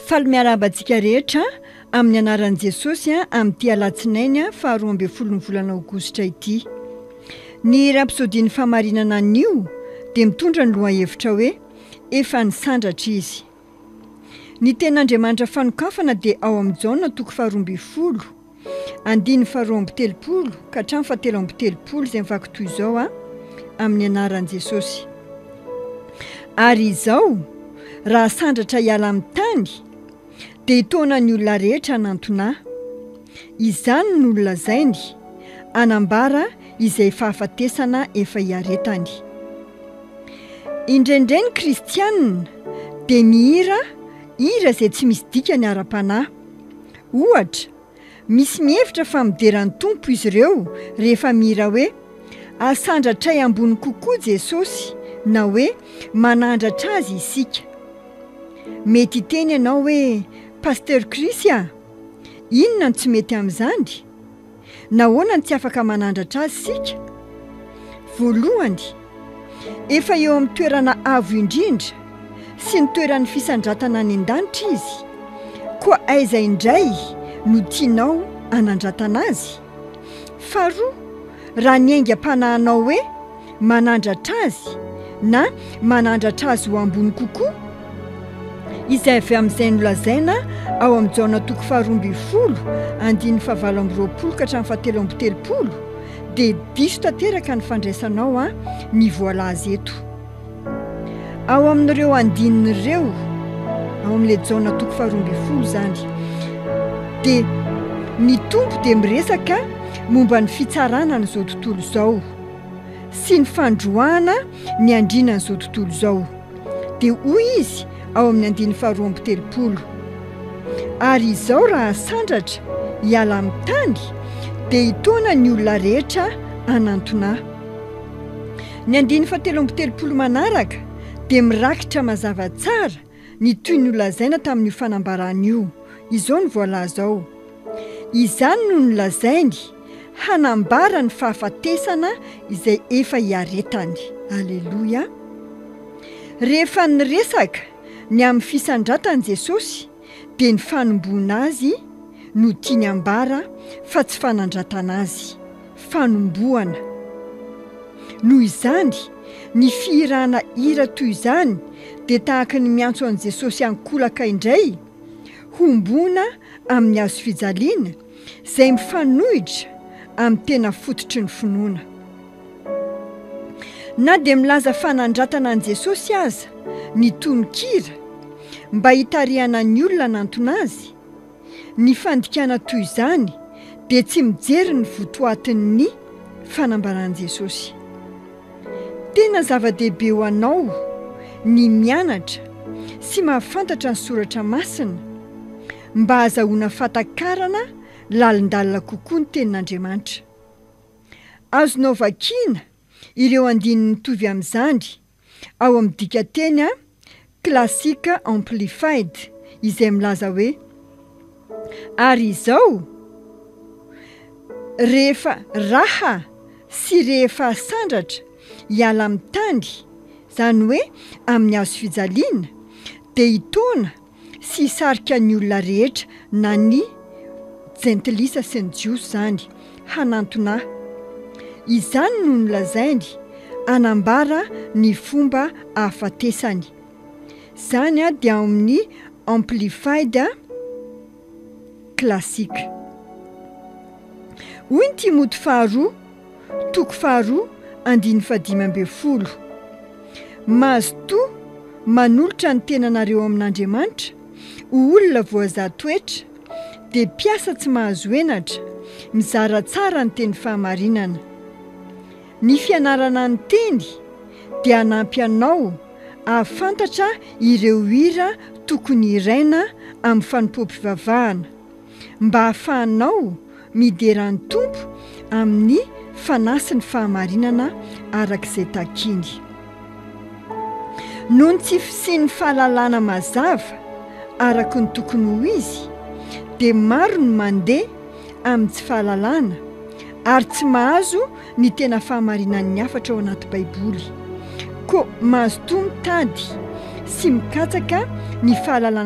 Faly miarahaba antsika rehetra amin'ny anaran'i Jesosy amin'ity alatsinainy faharoa amby folo ny volana aogositra ity. Ny rapsodiny famarinana anio dia mitondra ny lohahevitra hoe efa nisandratra izy. Ny ten'Andriamanitra fanokafana dia ao amin'ny Jaona toko faharoa amby folo andiny faharoa amby telopolo ka hatramin'ny fahatelo amby telopolo izay mivaky toy izao amin'ny anaran'i Jesosy. Ary izao raha sandratra hiala amin'ny tany dia hitaona ny olona rehetra hanantona ahy. Izany no nolazainy hanambara izay fahafatesana efa hiaretany. Indraindray ny kristianina dia mihira hira izay tsy misy dikany ara-panahy. Ohatra, misy mihevitra fa mideran'ny tompo izy ireo rehefa mihira hoe asandratra ambony kokoa Jesosy na hoe manandratra azy isika. Mety hiteny ianao hoe Pasteur Krisy inona no tsy mety amin'izany? Nahoana ny tsy afaka manandratra azy isika? Voalohany, efa eo amin'ny toerana avo indrindra sy ny toeran'ny fisandratana any an-danitra izy. Koa aiza indray no tianao hanandratana azy? Faharoa, raha ny aingam-panahinao hoe manandratra azy na manandratra azy ho ambony kokoa, izay avy amin'izay nolazaina ao amin'ny Jaona toko faharoa amby folo andiny fahavalo amby roapolo ka hatramin'ny fahatelo amby telopolo dia diso tanteraka ny fandraisanao ny voalaza eto. Ao amin'ireo andinin'ireo ao amin'ilay Jaona toko faharoa amby folo izany dia ny tompo dia miresaka momba ny fitsarana n'izao tontolo izao sy ny fandroahana ny andrinan'izao tontolo izao. Dia hoy izy ao amin'ny andiny faharoa amby telopolo, ary izao raha sandratra hiala amin'ny tany dia hitaona ny olona rehetra hanantona ahy. Ny andiny fahatelo amby telopolo manaraka dia mirakitra mazava tsara ny toy ny nolazaina tamin'io fanambarana io. Izao ny voalaza ao. Izany no nolazainy hanambara ny fahafatesana izay efa hiaretany. Aleloia. Rehefa niresaka ny amin'ny fisandratany Jesosy dia ny fanomboana azy no tiany ambara fa tsy fanandratana azy, fanomboana. Noho izany ny fihirana hira toy izany dia tahaka ny miantso an'i Jesosy hankolaka indray hombona amin'ny hazo fijaliana izay mifanohitra amin'ny tena fototry ny finoana. Na dia milaza fanandratana an'i Jesosy aza ny tononkira mba hitarihana ny olona hanantona azy, ny fandikana toy izany dia tsy mijery ny votoatin'ny fanambaran'i Jesosy. Tena zava-dehibe ho anao ny mianatra sy mahafantatra ny soratra masina mba azahoana fatakarana lalindalina kokoa ny tenin'Andriamanitra. Azonao vakiana ireo andininy mitovy amin'izany ao amin'ny dikateny klasika amplified izay milaza hoe ary izao rehefa raha sy rehefa sandratra hiala amin'ny tany, izany hoe amin'ny hazo fijaliana, dia hitaona sy hisarika ny olona rehetra na ny jentilisa sy ny jiosy izany hanantona ahy. Izany no nolazainy hanambara ny fomba hahafatesany. Izany dia amin'ny amplified klasika. Hoy ny Timoty faharoa toko faharoa andiny fahadimy amby folo, mahazo toa manolotra ny tenanareo amin'Andriamanitra ho olona voazahatoetra dia mpiasa tsy mahazo henatra, mizara tsara ny teny fahamarinana. Ny fianarana ny teny dia hanampy anao ahafantatra ireo hira tokony iraina amin'ny fanompom-pivavahana mba hahafahanao mideran'ny tompo amin'ny fanasy ny fahamarinana arak'izay takiny. Noho ny tsy fisian'ny fahalalana mazava araka ny tokony ho izy dia maro ny mandeha amin'ny tsy fahalalana ary tsy mahazo ny tena fahamarinan'ny hafatra ao anaty Baiboly. Koa mahazo toa mitady sy mikatsaka ny fahalalana